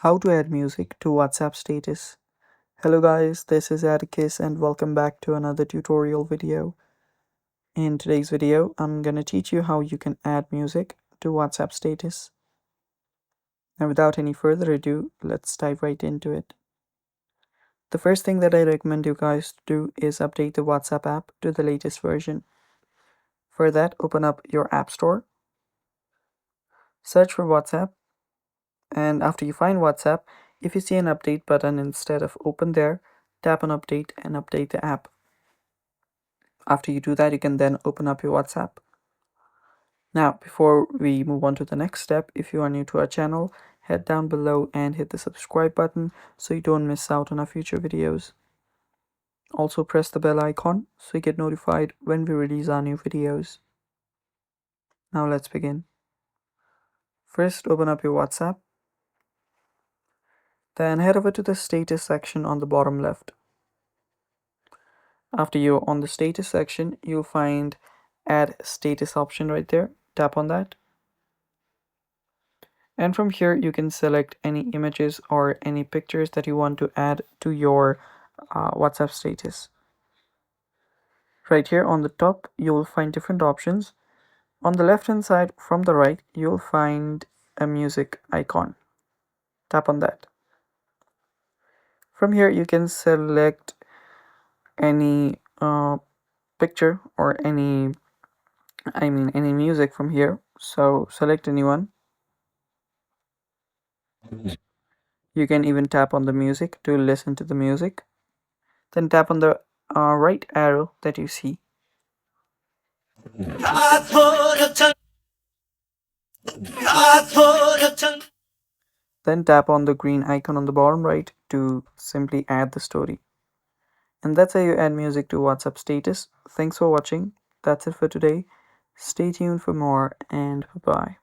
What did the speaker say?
How to add music to WhatsApp status. Hello guys, this is Atticus and welcome back to another tutorial video. In today's video, I'm gonna teach you how you can add music to WhatsApp status. Now without any further ado, let's dive right into it. The first thing that I recommend you guys to do is update the WhatsApp app to the latest version. For that, open up your App Store, search for WhatsApp, and after you find WhatsApp, if you see an update button instead of open there, tap on update and update the app. After you do that, you can then open up your WhatsApp. Now, before we move on to the next step, if you are new to our channel, head down below and hit the subscribe button so you don't miss out on our future videos. Also press the bell icon so you get notified when we release our new videos. Now let's begin. First, open up your WhatsApp. Then head over to the status section on the bottom left. After you're on the status section, you'll find add status option right there. Tap on that. And from here, you can select any images or any pictures that you want to add to your WhatsApp status. Right here on the top, you will find different options. On the left hand side from the right, you'll find a music icon. Tap on that. From here, you can select any picture or any music from here. So select anyone. You can even tap on the music to listen to the music. Then tap on the right arrow that you see. Then tap on the green icon on the bottom right to simply add the story. And that's how you add music to WhatsApp status. Thanks for watching. That's it for today. Stay tuned for more and bye-bye.